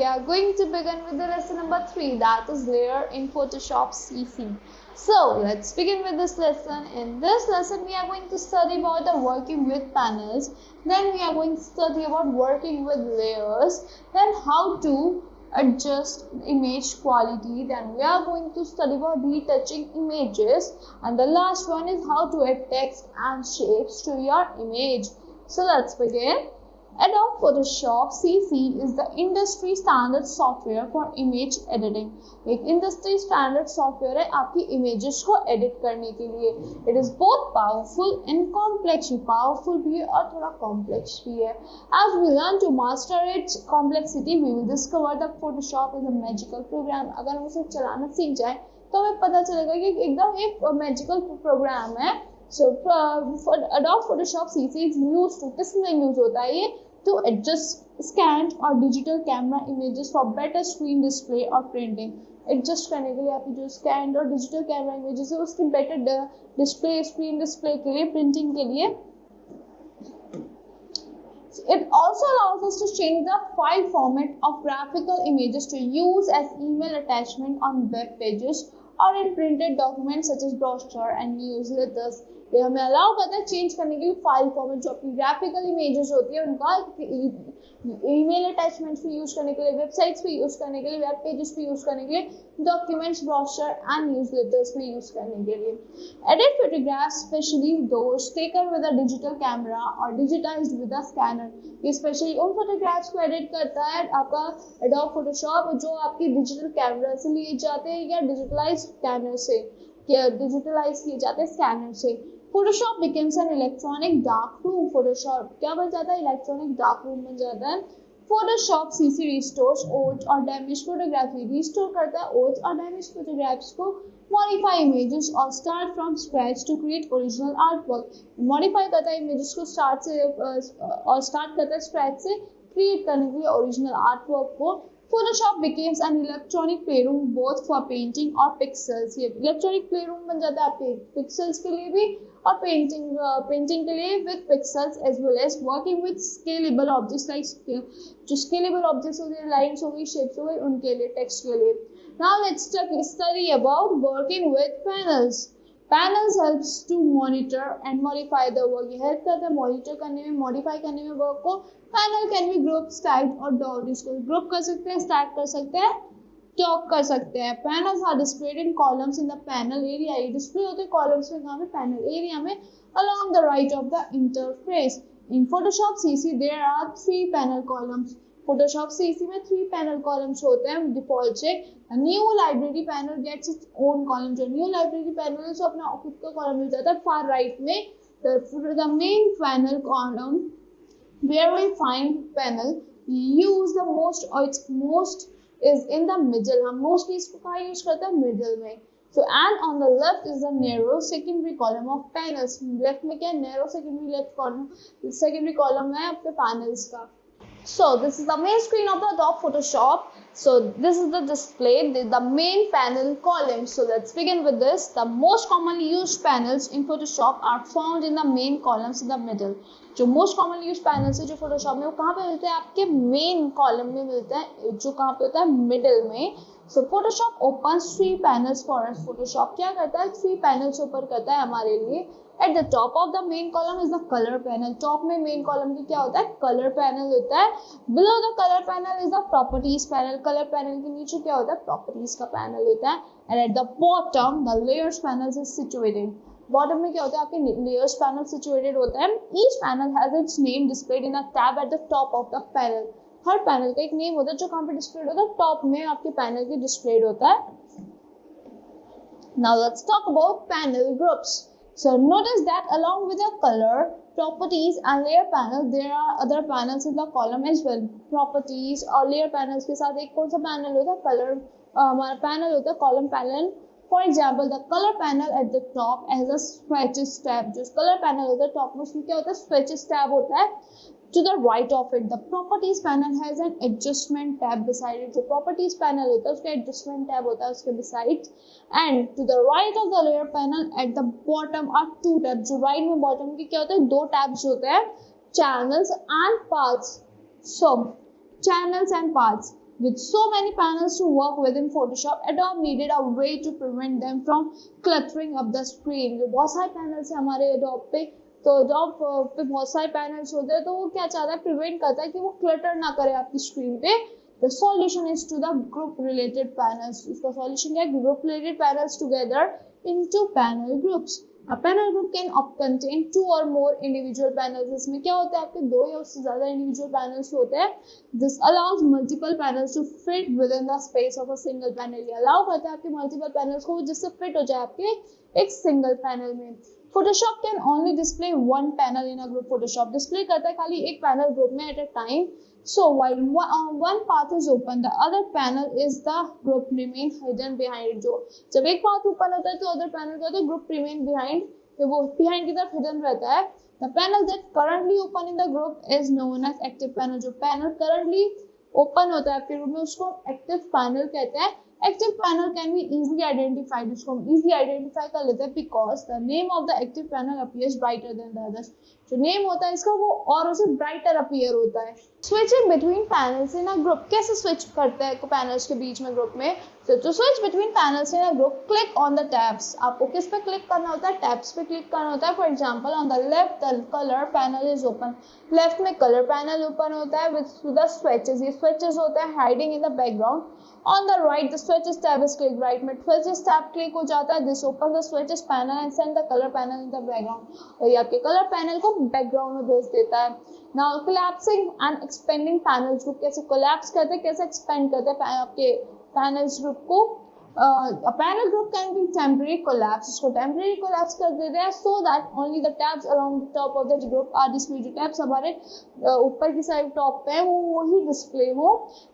are going to begin with the lesson number 3, that is layer in Photoshop CC. So let's begin with this lesson. In this lesson we are going to study about the working with panels, then we are going to study about working with layers, then how to adjust image quality, then we are going to study about retouching images, and the last one is how to add text and shapes to your image. So let's begin. Adobe Photoshop CC is the industry standard software for image editing. एक industry standard software है आपकी images को edit करने के लिए. It is both powerful and complex. Powerful भी है और थोड़ा complex भी है. As we learn to master its complexity, we will discover that Photoshop is a magical program. अगर हम उसे चलाना सीख जाए तो हमें पता चलेगा कि एकदम एक magical program है. So Adobe Photoshop CC is used to किसमें use होता है ये to adjust scanned or digital camera images for better screen display or printing. Adjust करने के लिए आपकी जो scanned और digital camera images है उसकी better display screen display के लिए printing के लिए. It also allows us to change the file format of graphical images to use as email attachment on web pages or in printed documents such as brochure and newsletters. ये हमें allow करता है change करने के लिए file format जो अपनी graphical images होती है उनका ईमेल अटैचमेंट्स पे यूज करने के लिए, वेबसाइट्स पे यूज करने के लिए, वेब पेजेस पे यूज करने के लिए, डॉक्यूमेंट्स, ब्रोशर एंड न्यूज़लेटर्स में यूज करने के लिए. Edit photographs specially those taken with a digital camera और डिजिटाइज्ड विद अ स्कैनर. ये स्पेशली उन फोटोग्राफ्स को एडिट करता है आपका एडोब फोटोशॉप जो आपकी डिजिटल कैमरा से लिए जाते हैं या डिजिटलाइज स्कैनर से डिजिटलाइज किए जाते हैं स्कैनर से. Photoshop becomes an electronic dark room. Photoshop क्या बन जाता है? इलेक्ट्रॉनिक डार्क रूम बन जाता है. Photoshop CC restores old और damaged photography. Restore करता है old और damaged photographs को. Modify images or start from scratch to create original artwork. Modify करता है images को start से और start करता है scratch से create करने के लिए original artwork को. Photoshop becomes an electronic playroom both for painting और pixels. ये electronic playroom बन जाता है आपके pixels के लिए भी और painting के लिए with pixels as well as working with scalable objects like जो scalable objects होते हैं, lines हो गई, shapes हो गई, उनके लिए, text के लिए. Now let's study about working with panels. Panels helps to monitor and modify the work. ये help करता है monitor करने में, modify करने में work को. Panel can be grouped, stacked और docked. इसको group कर सकते हैं, stack कर सकते हैं, dock कर सकते हैं. Panels are displayed in columns in the panel area. ये display होते हैं columns में, कहाँ पे? Panel area में, along the right of the interface. In Photoshop CC there are 3 panel columns. Photoshop CC में 3 panel columns होते हैं default से. A new library panel gets its own column. जो new library panel है उसको अपना खुद का column मिल जाता है far right में. The main panel column where we find panel use the most or its most is in the middle. हम mostly इसको कहाँ use करते हैं? Middle में. So and on the left is the narrow secondary column of panels. Left में क्या है? Narrow secondary column है आपके panels का. So this is the main screen of the Adobe Photoshop. So this is the display, the main panel column. So let's begin with this. The most commonly used panels in Photoshop are found in the main columns in the middle. जो most commonly used panels है जो Photoshop में वो कहाँ पे मिलते हैं? आपके main column में मिलते हैं, जो कहाँ पे होता है? Middle में. So Photoshop opens 3 panels for us. Photoshop क्या करता है? 3 panels open करता है हमारे लिए. At the top of the main column is the color panel. Top में main column की क्या होता है? Color panel होता है. Below the color panel is the properties panel. Color panel के नीचे क्या होता है? Properties का panel होता है. And at the bottom the layers panel is situated. Bottom में क्या होता है? आपके layers panel situated होता है. Each panel has its name displayed in a tab at the top of the panel. Her panel का एक name होता है जो कहाँ पे displayed होता है? Top में आपके panel के displayed होता है. Now let's talk about panel groups. So notice that along with the color, properties and layer panel, there are other panels in the column as well. Properties और layer panels के साथ एक कौन सा panel होता है? Color हमारा panel होता है column panel. For example, the color panel at the top has a swatches tab. जो color panel होता है top में उसमें क्या होता है? Swatches tab होता है. To the right of it, the properties panel has an adjustment tab beside it. जो properties panel होता है उसका adjustment tab होता है उसके beside. And to the right of the layer panel at the bottom are 2 tabs. जो right में bottom के क्या होता है? 2 tabs होते हैं, channels and paths. So channels and paths. With so many panels to work with in Photoshop, Adobe needed a way to prevent them from cluttering up the screen. जो बहुत सारे panels हैं हमारे Adobe पे, तो Adobe पे बहुत सारे panels होते हैं, तो वो क्या चाहता है, prevent करता है कि वो clutter ना करे आपकी screen पे. The solution is to the group related panels. इसका solution क्या है, group related panels together into panel groups. A panel group can contain two or more individual panels. इसमें क्या होता है, आपके दो या उससे ज्यादा individual panels होते हैं. This allows multiple panels to fit within the space of a single panel. ये allow करता है आपके multiple panels को जिससे fit हो जाए आपके एक single panel में. Photoshop can only display one panel in a group. Photoshop display करता है खाली एक panel group में at a time. So while one path is open, the other panel is the group remain hidden behind it. जो जब एक path open होता है तो other panel का तो group remain behind, वो behind की तरफ hidden रहता है. The panel that currently open in the group is known as active panel. जो panel currently open होता है आपके group में उसको active panel कहते हैं. Active panel can be easily identified. इसको हम easily identify कर लेते हैं because the name of the active panel appears brighter than the others. जो name होता है इसका वो और उसे brighter appear होता है. Switching between panels in a group, कैसे switch करते हैं panels के बीच में group में? So to switch between panels in a group, click on the tabs. आपको किस पे click करना होता है? Tabs पे click करना होता है. For example, on the left the color panel is open. Left में color panel open होता है with the switches. ये switches होते हैं hiding in the background. On the right, the switches tab is clicked. Right में switches tab click हो जाता है. This opens the switches panel and send the color panel in the background. और ये आपके color panel को background में भेज देता है. Now collapsing and expanding panels group, कैसे collapse करते हैं, कैसे expand करते हैं आपके panels group को. A panel group can be temporary collapse. इसको temporary collapse कर देते हैं so that only the tabs along the top of the group are displayed. जो tabs हमारे ऊपर की साइड टॉप पे है वो वही डिस्प्ले हो.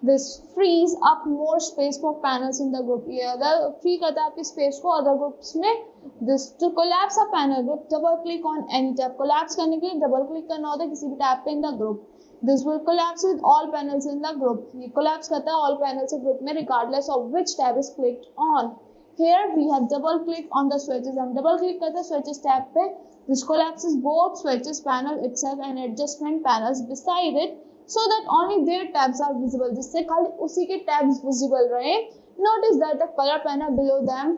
This frees up more space for panels in the group. ये अदर फ्री करता है आपकी स्पेस को अदर ग्रुप्स में. This to collapse a panel group, double click on any tab. collapse करने के लिए डबल क्लिक करना होता है किसी भी टैब पे in the group. This will collapse with all panels in the group. ये collapse करता है all panels के group में regardless of which tab is clicked on. Here we have double click on the switches. हम double click करते हैं switches tab पे. This collapses both switches panel itself and adjustment panels beside it so that only their tabs are visible. जिससे खाली उसी के tabs visible रहे. Notice that the color panel below them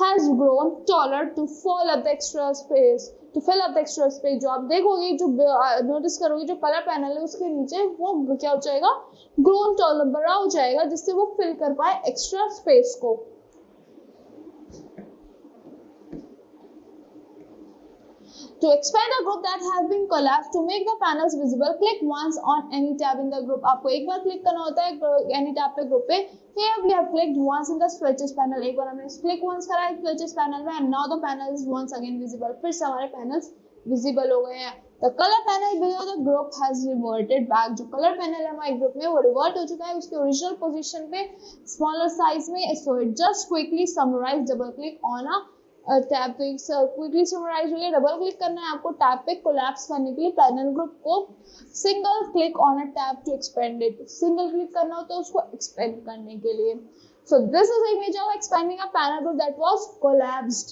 has grown taller to fill up the extra space. जो आप देखोगे, जो notice करोगे, जो कलर पैनल है उसके नीचे वो क्या हो जाएगा, ग्रोन टॉलर बड़ा हो जाएगा जिससे वो फिल कर पाए एक्स्ट्रा स्पेस को. To expand a group that has been collapsed, to make the panels visible, click once on any tab in the group. आपको एक बार क्लिक करना होता है any tab पे ग्रुप पे. Here we have clicked once in the switches panel. एक बार हमने click once करा है switches panel में and now the panel is once again visible. फिर से हमारे panels visible हो गए हैं. The color panel below the group has reverted back. जो color panel है हमारे ग्रुप में वो revert हो चुका है उसके original position पे smaller size में. So it just quickly summarize, double click on a tab पे क्विकली समराइज हो गया. डबल क्लिक करना है आपको टैब पे कोलैप्स करने के लिए पैनल ग्रुप को. Single click on a tab to expand it. Single click करना हो तो उसको एक्सपेंड करने के लिए. So this is image of expanding a panel group that was collapsed.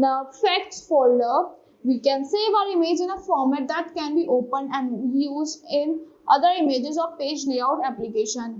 Now facts folder, we can save our image in a format that can be opened and used in other images or page layout application.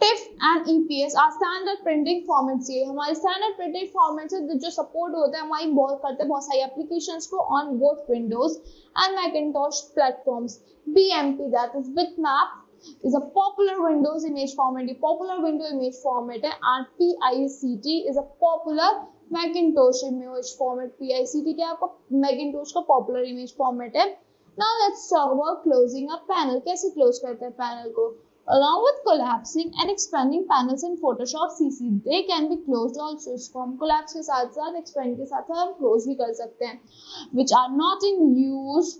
TIFF and EPS are standard printing formats. ये हमारे standard printing formats है जो support होता है हमारी बहुत सारी applications को on both Windows and Macintosh platforms. BMP, that is bitmap, is a popular Windows image format. ये popular Windows image format है. And PICT is a popular Macintosh image format. PICT क्या आपका Macintosh का popular image format है. Now let's talk about closing a panel. कैसे close करते हैं panel को? Along with collapsing and expanding panels in Photoshop CC, they can be closed also. इसको हम collapse के साथ साथ expand के साथ हम close भी कर सकते हैं. Which are not in use,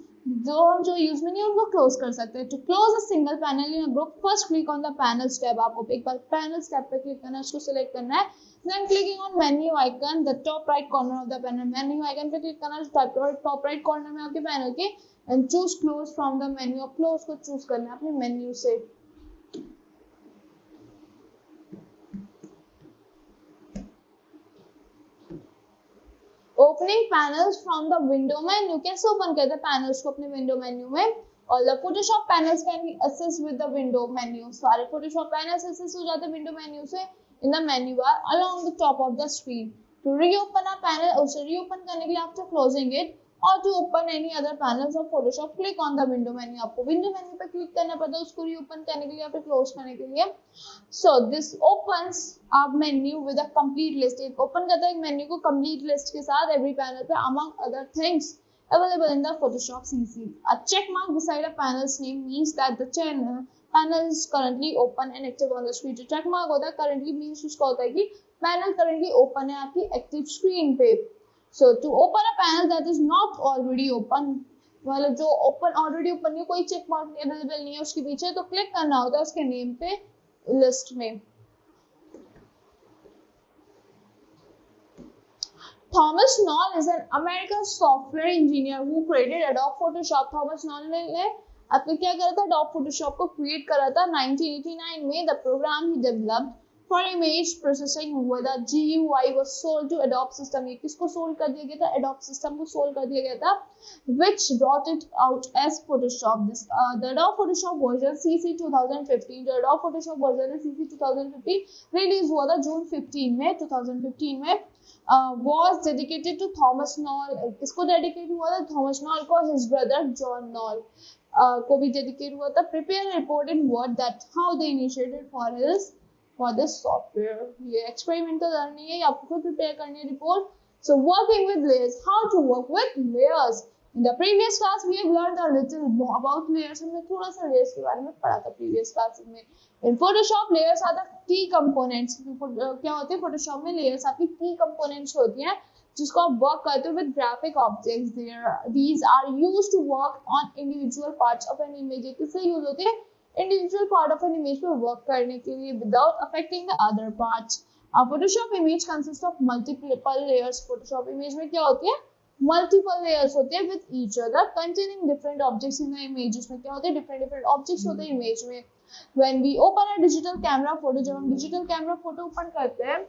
जो यूज में नहीं है उनको close कर सकते हैं. To close a single panel in a group, first click on the panels tab. आपको एक बार panels tab पे click करना है, उसको select करना है. Then clicking on menu icon, the top right corner of the panel. Menu icon पे click करना है top right corner में आपके panel के, and choose close from the menu. Close को choose करना है अपने menu से. Opening panels from the window menu. कैसे ओपन करते हैं पैनल्स को अपने विंडो मेन्यू में? All the Photoshop panels can be accessed with the window menu. सारे Photoshop panels access हो जाते हैं window menu से in the menu bar along the top of the screen. To reopen a panel, उसे reopen करने के लिए after closing it or to open any other panels of Photoshop, click on the window menu. आपको window menu पे click करना पड़ता है उसको reopen करने के लिए या फिर close करने के लिए. So this opens a menu with a complete list. एक open करता है एक menu को complete list के साथ every panel पे among other things available in the Photoshop CC. A check mark beside a panel's name means that the panel is currently open and active on the screen. जो check mark होता है currently means उसका होता है कि panel currently open है आपकी active screen पे. So to open a panel that is not already open, मतलब जो open already open नहीं कोई check mark available नहीं है उसके पीछे तो click करना होता है उसके name पे list में. Thomas Knoll is an American software engineer who created Adobe Photoshop. Thomas Knoll ने आपने क्या करा था Adobe Photoshop को create करा था 1989 में. The program he developed for image processing with a GUI was sold to Adobe system. ये किसको sold कर दिया गया था? Adobe system को sold कर दिया गया था, which brought it out as Photoshop. The Adobe Photoshop version CC 2015. जो Adobe Photoshop version है CC 2015 release हुआ था June 15 में 2015 में. Was dedicated to Thomas Knoll. किसको dedicate हुआ था? Thomas Knoll को, his brother John Knoll को भी dedicate हुआ था. Prepare a report in Word that how they initiated for this software. ये experimental करनी है, आपको खुद prepare करनी है report. So working with layers, how to work with layers. In the previous class we have learned a little more about layers. हमने थोड़ा सा layers के बारे में पढ़ा था previous classes में. In Photoshop layers are the key components. क्या होते हैं Photoshop में layers आपकी key components होती हैं जिसको आप work करते हो with graphic objects. These are used to work on individual parts of an image. किससे use होते हैं? Individual part of an image पे work करने के लिए without affecting the other parts. A Photoshop image consists of multiple layers. Photoshop image में क्या होती है? Multiple layers होते हैं with each other containing different objects in the image. इसमें क्या होते हैं? different objects होते हैं image में. When we open a digital camera photo, जब हम digital camera photo open करते हैं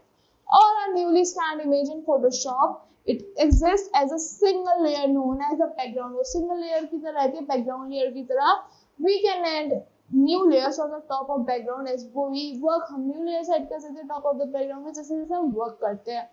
or a newly scanned image in Photoshop, it exists as a single layer known as a background. वो single layer की तरह रहती है background layer की तरह. We can add new layers on the top of background as we work. हम new layers add कर सकते हैं top of the background में जैसे जैसे हम work करते हैं.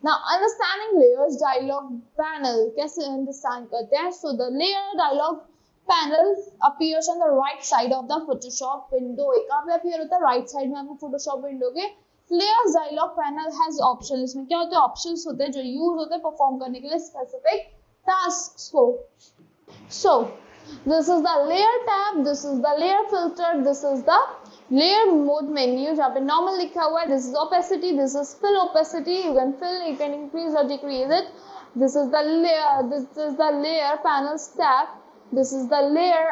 Now understanding layers dialog panel कैसे understand करते हैं? So the layer dialog panel appears on the right side of the Photoshop window. कहाँ पे appear होता है? Right side में आपको Photoshop window के layers dialog panel has options. इसमें क्या होते हैं? Options होते हैं जो use होते हैं perform करने के लिए specific tasks को. So this is the layer tab, this is the layer filter, this is the layer mode menu. जहाँ पे normal लिखा हुआ है. This is opacity, this is fill opacity. You can fill, you can increase or decrease it. This is the layer panels tab. This is the layer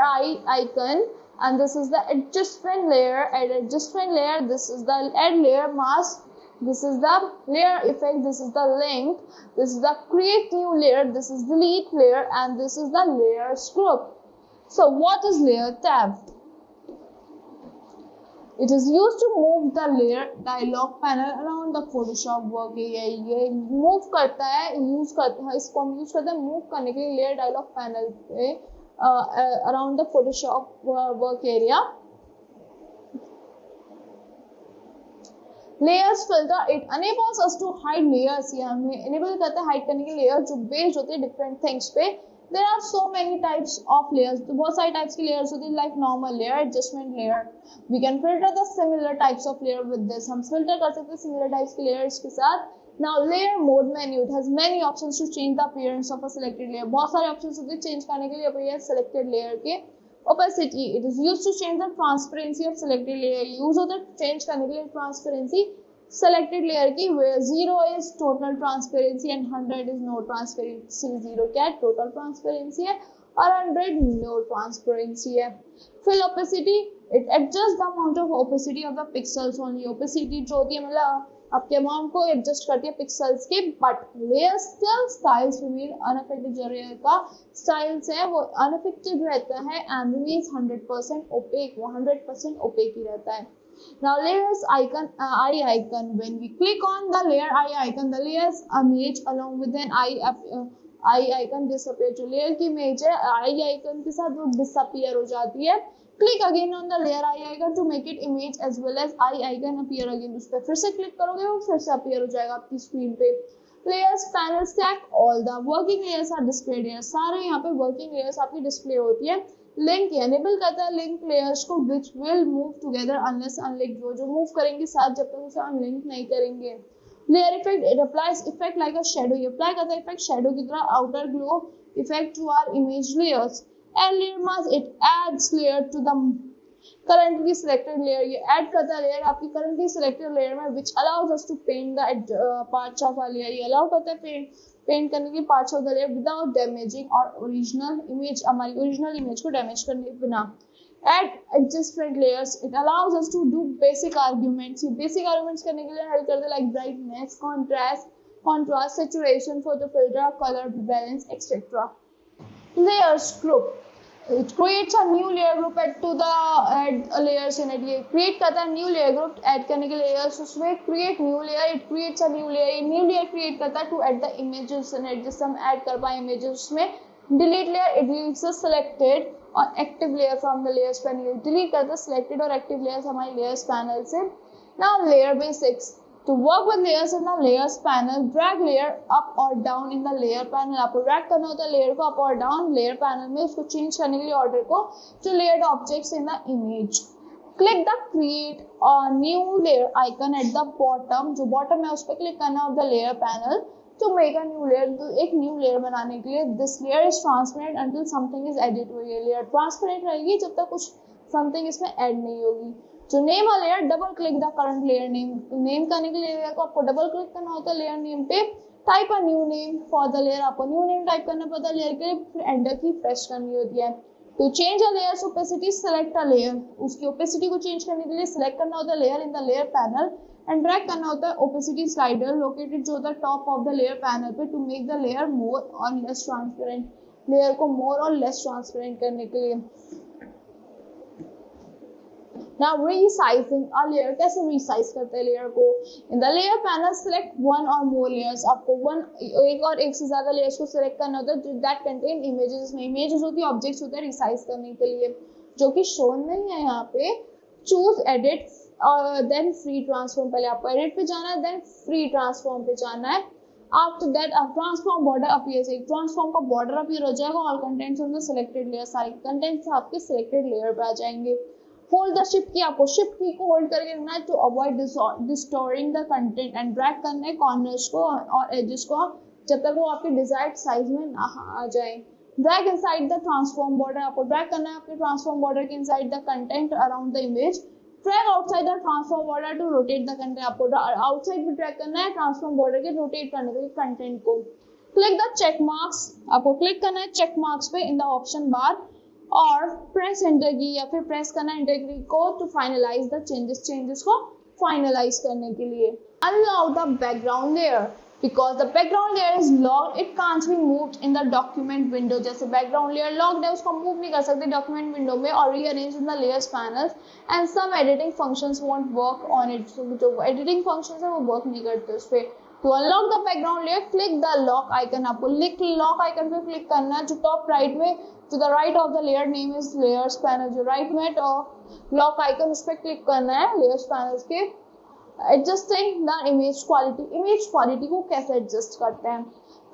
icon, and this is the adjustment layer. Add adjustment layer. This is the add layer mask. This is the layer effect. This is the link. This is the create new layer. This is delete layer, and this is the layers group. So what is layer tab? It is used to move the layer dialog panel around the Photoshop work area. ये move करता है, use करता है, इसको हम use करते हैं move करने के लिए layer dialog panel पे around the Photoshop work area. Layers filter, it enables us to hide layers. ये हमें enable करता है hide करने के layers जो based होते हैं different things पे. There are so many types of layers. तो बहुत सारे types की layers होती हैं like normal layer, adjustment layer. We can filter the similar types of layer with this. हम filter कर सकते हैं similar types की layers के साथ. Now layer mode menu, it has many options to change the appearance of a selected layer. बहुत सारे options होते हैं change करने के लिए अपने selected layer के. Opacity, it is used to change the transparency of selected layer. Use होता है change करने के लिए transparency selected layer की, where 0 is total transparency and 100 is no transparency. 0 क्या है? Total transparency है और 100 no transparency है. Fill opacity, it adjusts the amount of opacity of the pixels only. Opacity जो होती है मतलब आपके अमाउंट को एडजस्ट करती है पिक्सल्स के, but layer still styles remain unaffected. जो लेयर का स्टाइल्स है वो अनअफेक्टेड रहता है एंड रिमेन्स 100% ओपेक. वो 100% ओपेक ही रहता है. Now layers icon, eye icon. When we click on the layer eye icon, the layers image along with an eye I icon disappear, जो लेयर की इमेज है आई आइकन के साथ वो डिसअपियर हो जाती है। Click again on the layer eye icon to make it image as well as eye icon appear again, उस पर फिर से क्लिक करोगे वो फिर से अपीयर हो जाएगा आपकी स्क्रीन पे। Layers panel stack all the working layers are displayed here, सारे यहाँ पे वर्किंग लेयर्स आपकी डिस्प्ले होती है। लिंक एनेबल करता है लिंक लेयर्स को which will move together unless unlinked, वो जो मूव करेंगे साथ जब तक उसे अनलिंक नहीं करेंगे। Layer effect, it applies effect like a shadow, ये अप्लाई करता है इफेक्ट शैडो की तरह outer glow effect to our image layers. And layer mask, it adds layer to the currently selected layer, ये ऐड करता है लेयर आपकी currently selected layer में which allows us to paint the parts of a layer, ये allow करता है paint करने की parts of the layer without damaging और original image, हमारी original image को damage करने बिना। Add adjustment layers, it allows us to do basic arguments, ये basic arguments करने के लिए help करता है like brightness, contrast, saturation for the filter, color balance, etc. Layers group, it creates a new layer group add to the add layers in it, ये create करता है new layer group add करने के layers उसमें create new layer, it creates a new layer, new layer create करता है to add the images in it, जिससे हम add कर पाए images उसमें। delete layer, it deletes the selected और active layer from the layers panel, delete करता है selected और active layers हमारी layers panel से। now layer basics, to work with layers in the layers panel, drag layer up or down in the layer panel, आपको drag करना होता है layer को up or down layer panel में, उसको change करने के लिए order को to layered objects in the image। click the create a new layer icon at the bottom, जो bottom है उस पर click करना of the layer panel to make a new layer, तो एक new layer बनाने के लिए। this layer is transparent until something is added to it, layer transparent रहेगी जब तक कुछ something इसमें add नहीं होगी। तो name a layer, double click the current layer name, name करने के लिए लेयर को आपको डबल क्लिक करना होता है लेयर नेम पे। Type a new name for the layer, आपको न्यू नेम टाइप करना पड़ता है लेयर के लिए, फिर एंटर की प्रेस करनी होती है। तो change a layers opacity, select a layer, उसकी ओपेसिटी को चेंज करने के लिए सिलेक्ट करना होता है layer in the layer panel and drag करना होता है ओपेसिटी स्लाइडर लोकेटेड जो होता है top of the layer panel पे टू मेक द लेयर मोर और लेस ट्रांसपेरेंट, लेयर को मोर और लेस ट्रांसपेरेंट करने के लिए। Now resizing a layer, कैसे resize करते हैं लेयर को। in the layer panel select one or more layers, आपको एक और एक से ज्यादा layers को select करना होता है that contain images, इसमें images होती है objects होते हैं resize करने के लिए जो कि shown नहीं है यहाँ पे। choose edit then free transform, पहले आपको edit पे जाना है then free transform पे जाना है। after that a transform border appears, एक transform का border appear हो जाएगा, all contents on the selected layer, सारे contents आपके selected layer पे आ जाएंगे। होल्ड द शिफ्ट की, आपको शिफ्ट की को होल्ड करके रखना है to avoid distorting the content and drag करना है कॉर्नर्स को और एजेस को जब तक वो आपके डिजायर्ड साइज में ना आ जाए। Drag inside the transform border, आपको ड्रैग करना है आपके ट्रांसफॉर्म बॉर्डर के inside the content around the image. Drag outside the transform border to rotate the content, आपको आउटसाइड में ड्रैग करना है ट्रांसफॉर्म बॉर्डर के रोटेट करने के लिए कंटेंट को। क्लिक द चेक मार्क्स, आपको क्लिक करना है चेक मार्क्स पे इन द ऑप्शन बार और प्रेस एंटर की या फिर प्रेस करना एंटर की को टू फाइनलाइज द चेंजेस को फाइनलाइज करने के लिए। Unlock the background layer, because the background layer is locked it can't be moved in the document window, जैसे बैकग्राउंड लेयर लॉक्ड है उसको मूव नहीं कर सकते डॉक्यूमेंट विंडो में और rearrange in the layers panels and some editing functions won't work on it, जो editing functions है वो वर्क नहीं करते उस पे। To unlock the background layer, click the lock icon, आपको लॉक आइकन पे क्लिक करना है जो टॉप राइट में, to the right of the layer name is layers panel, जो राइट में लॉक आइकन उस पर क्लिक करना है layers panels के। adjusting the image quality को कैसे एडजस्ट करते हैं।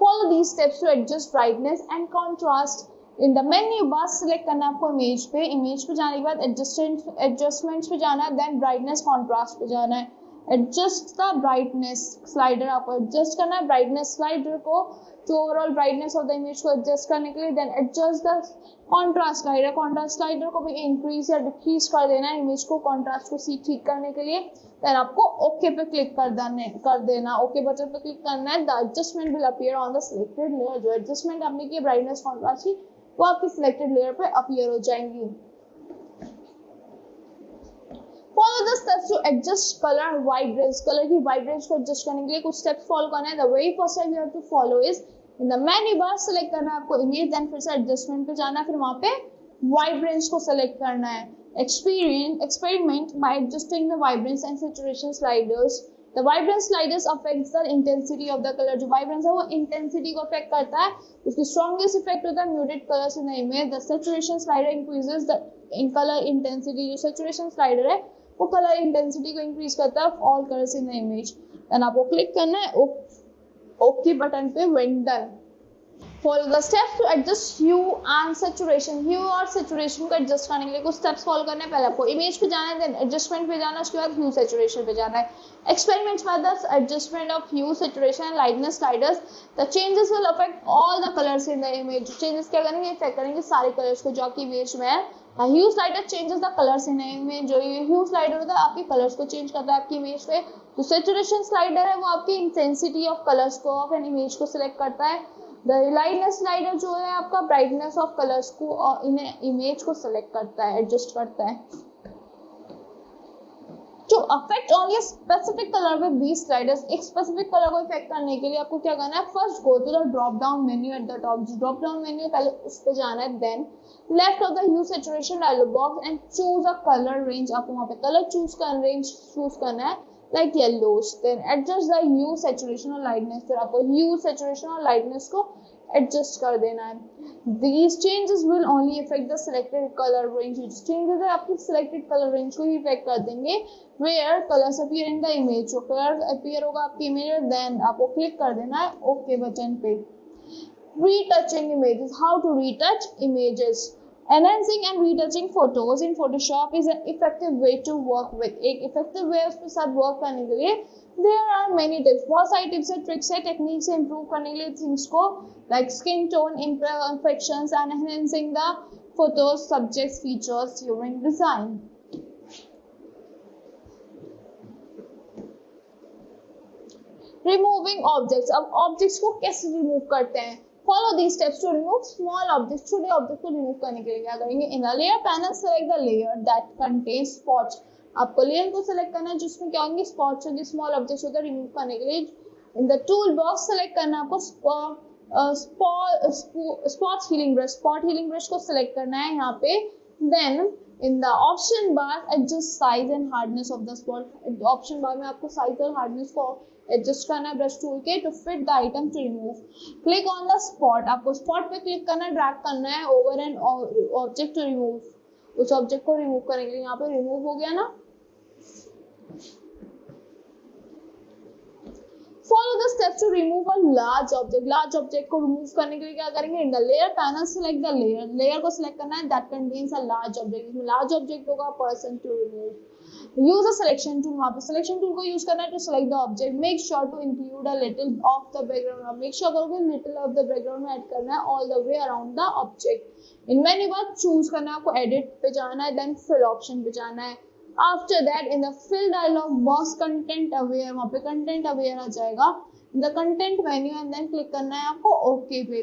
follow these steps to adjust brightness and contrast in the menu bar, select करना है आपको इमेज पे जाने के बाद adjustments पे जाना है, then brightness contrast पे जाना है। एडजस्ट द ब्राइटनेस स्लाइडर, आपको एडजस्ट करना है ब्राइटनेस स्लाइडर को तो overall brightness of the image को एडजस्ट करने के लिए। Then adjust the contrast slider को भी इंक्रीज या डिक्रीज कर देना है इमेज को कॉन्ट्रास्ट को ठीक करने के लिए। देन आपको ओके पे क्लिक कर देना ओके बटन पे क्लिक करना है। The adjustment will appear on the selected layer, जो एडजस्टमेंट आपने की ब्राइटनेस कॉन्ट्रास्ट की वो आपकी सिलेक्टेड लेयर पे अपीयर हो जाएंगी। Follow the steps to adjust color vibrance, colour की वाइब्रेंस को एडजस्ट करने के लिए कुछ स्टेप्स फॉलो करना है। The very first step you have to follow is in the menu bar select करना है आपको इमेज, देन फिर से एडजस्टमेंट पे जाना है, फिर वहाँ पे वाइब्रेंस को सेलेक्ट करना है। Experiment by adjusting the vibrance and saturation sliders the vibrance sliders affects the intensity of the colour, जो वाइब्रेंस है वो इंटेंसिटी को अफेक्ट करता है, उसकी स्ट्रॉन्गेस्ट इफेक्ट होता है muted colours in the image. The saturation slider increases the in colour intensity, जो सैचुरेशन स्लाइडर है वो कलर इंटेंसिटी को इंक्रीज करता है all colours in the image. Then आपको क्लिक करना है ओके बटन पे when done. Follow the steps to adjust hue and saturation. Hue और saturation को adjust करने के लिए कुछ steps follow करने हैं। पहले आपको image पे जाना है, then adjustment पे जाना है, उसके बाद hue saturation पे जाना है। Experiments by the adjustment of hue, saturation and lightness sliders. The changes will affect all the colors in the image. Changes क्या करेंगे? Affect करेंगे सारे colors को जो आपकी image में है। Hue slider changes the colors in the image. जो ये hue slider होता है आपके colors को change करता है आपकी image पे। जो saturation slider है वो आपकी intensity of colors को of an image को select करता है। द लाइटनेस स्लाइडर जो है आपका ब्राइटनेस ऑफ कलर्स को और इन इमेज को सिलेक्ट करता है, एडजस्ट करता है। To affect only specific colour with these sliders, एक स्पेसिफिक कलर को इफेक्ट करने के लिए आपको क्या करना है? First go to the drop down menu at the top, drop down menu पहले उस पे जाना है, then left of the hue saturation dialog box and choose a colour range. आपको वहां पे कलर चूज करना है like yellows, then adjust the hue saturation और lightness, फिर आपको hue saturation और lightness को adjust कर देना है। These changes will only affect the selected color range, changes है आपकी selected color range को ही affect कर देंगे where colors appear in the image, जो color appear होगा आपकी image में, then आपको click कर देना है OK बटन पे। Retouching images, how to retouch images. Enhancing and retouching photos in Photoshop is an effective way to work with. एक effective way उसके साथ work करने के लिए there are many tips, बहुत सारी tips है, tricks है, techniques है improve करने के लिए things को, like skin tone imperfections and enhancing the photos subjects features during design. Removing objects, अब objects को कैसे remove करते हैं? Follow these steps to remove small objects. छोटे ऑब्जेक्ट को रिमूव करने के लिए क्या करेंगे? In the layer panel, select the layer that contains spots. आपको लेयर को सिलेक्ट करना है जिसमें क्या होंगे? स्पॉट्स होंगे, स्मॉल ऑब्जेक्ट्स होते हैं रिमूव करने के लिए। In the tool box select करना है आपको spot healing brush, spot healing brush को सिलेक्ट करना है यहाँ पे। Then in the option bar adjust size and hardness of the spot, option bar में आपको साइज और हार्डनेस को एडजस्ट करना है ब्रश टूल के to fit the item to remove. Click on the spot, आपको स्पॉट पे क्लिक करना है, ड्रैग करना है over an object to remove, उस ऑब्जेक्ट को रिमूव करेंगे। यहाँ पे रिमूव हो गया ना। Follow the steps to remove a large object. Large object को remove करने के लिए क्या करेंगे? In the layer panel, select the layer. Layer को select करना है that contains a large object. इसमें large object होगा person to remove. Use a selection tool. वहाँ पे selection tool को use करना है to select the object. Make sure to include a little of the background. Make sure करोगे little of the background में add करना है all the way around the object. In menu bar choose करना है आपको, edit पे जाना है, then fill option पे जाना है। After that, in the fill dialog box, content aware, वहाँ पे content aware आ जाएगा। In the content menu and then click करना है आपको OK पे।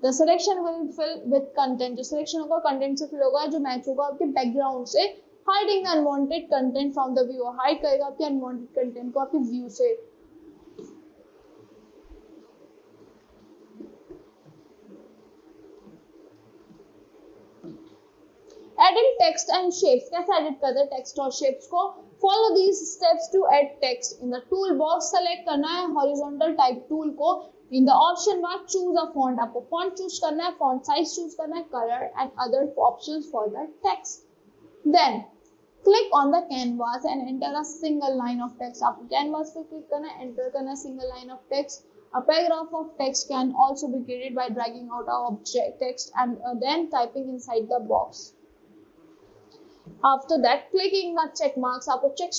The selection will fill with content, जो selection होगा content से fill होगा, जो match होगा आपके background से। Hiding the unwanted content from the view, hide करेगा आपके unwanted content को आपके view से। Adding text and shapes, कैसे edit करते हैं text और shapes को? Follow these steps to add text. In the tool box select करना है horizontal type tool को। In the option bar choose a font, आपको font choose करना है, font size choose करना है, color and other options for the text. Then click on the canvas and enter a single line of text. आपको canvas पे click करना है, enter करना है single line of text. A paragraph of text can also be created by dragging out a object text and then typing inside the box. After that, clicking the check marks, आपको check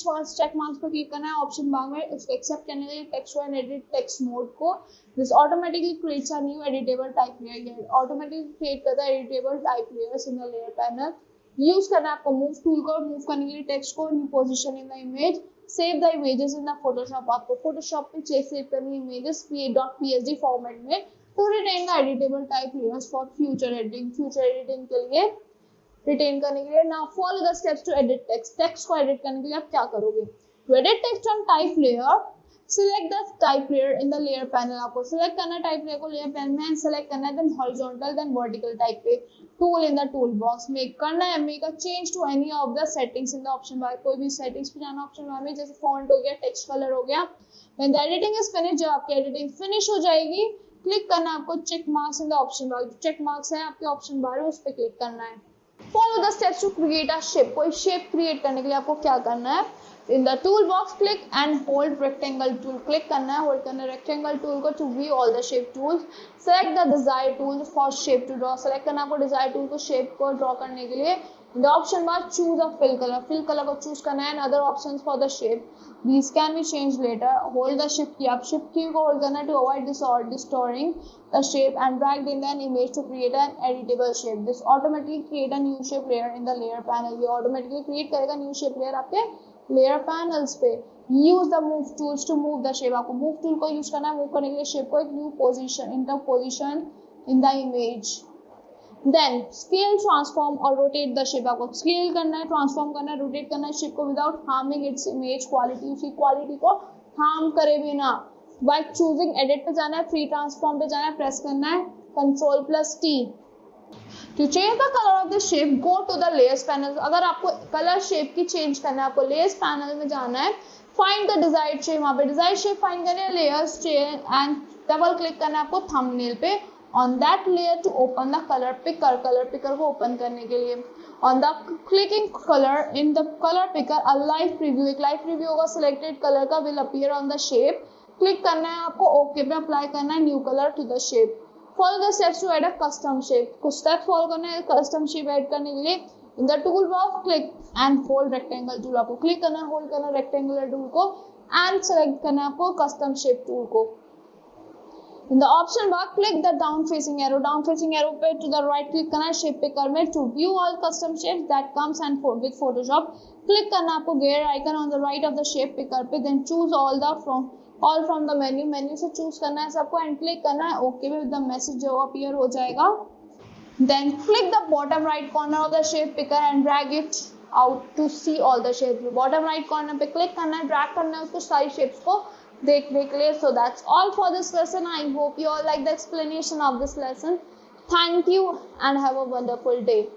marks पर click करना है option bar में, उसको accept करने के लिए text और एडिट टेक्स्ट मोड को। This automatically creates a new editable type layer. ये automatically create करता है editable type layers in the layer panel. Use करना है आपको move tool को, move करने के लिए टेक्स्ट को new position in the image. Save the images in the Photoshop, आपको Photoshop पे सेव करनी है images .psd फॉर्मेट में to retain the editable type layers for future editing के लिए रिटेन करने के लिए। Now follow the steps to edit text, text को एडिट करने के लिए आप क्या करोगे? To edit text on type layer, select the type layer in the layer panel, आपको सिलेक्ट करना है टाइप लेयर को लेयर पैनल में, सिलेक्ट करना है then horizontal then vertical type पे, tool in the tool box, make करना है, make a change to any of the settings in the option बार, कोई भी सेटिंग्स पे जाना ऑप्शन बार में, जैसे फॉन्ट हो गया, टेक्स्ट कलर हो गया। When the editing is finish, जब आपकी एडिटिंग फिनिश हो जाएगी, क्लिक करना है आपको check marks in the option bar, check marks है आपके ऑप्शन बार में, उस पर क्लिक करना है। Follow the steps to create a shape, कोई शेप क्रिएट करने के लिए आपको क्या करना है, in the tool box click and hold rectangle tool, click करना है, होल्ड करना है रेक्टेंगल टूल को to view all the shape tools, select the desire tool for shape to draw, select करना आपको डिजायर टूल को शेप को draw करने के लिए, the option bar choose a fill colour को चूज करना है, and other options for the shape, these can be changed later, hold the shift key, आप shift key को hold करना है to avoid distorting the shape and drag in an image to create an editable shape, this automatically create a new shape layer in the layer panel, ये automatically create करेगा new shape layer आपके layer panels पे। use the move tools to move the shape, आपको move tool को use करना है move करने के लिए shape को एक new position interposition in the image, then scale transform और rotate the shape, आपको scale करना है, transform करना है, rotate करना है shape को without harming its image quality, उसकी quality को harm करे बिना। by choosing edit पे जाना है, free transform पे जाना है, press करना है Ctrl+T। to change the color of the shape go to the layers panel, अगर आपको color shape की change करना है, आपको layers panel में जाना है, find the desired shape, वहाँ पे desired shape find करनी है, layers and double click करना है आपको thumbnail पे, on that layer to open the color picker को open करने के लिए, on the clicking color in the color picker a live preview, एक live preview होगा selected color का will appear on the shape, click करना है आपको OK पे, apply करना है new color to the shape, follow the steps to add a custom shape, कुछ steps follow करना है custom shape add करने के लिए, in the tool box click and hold rectangle tool, आपको click करना है hold करना है rectangular tool को and select करना है आपको custom shape tool को। In the option bar, click the down facing arrow पे to the right click करना है shape picker में to view all custom shapes that comes and with Photoshop, click करना आपको gear icon on the right of the shape picker पे, then choose all from the menu से choose करना है सबको and click करना है OK पे, the message जो appear हो जाएगा, then click the bottom right corner of the shape picker and drag it out to see all the shapes, bottom right corner पे click करना है, drag करना है उसको सारी shapes को देखने के लिए। So that's all for this lesson. I hope you all like the explanation of this lesson. Thank you and have a wonderful day.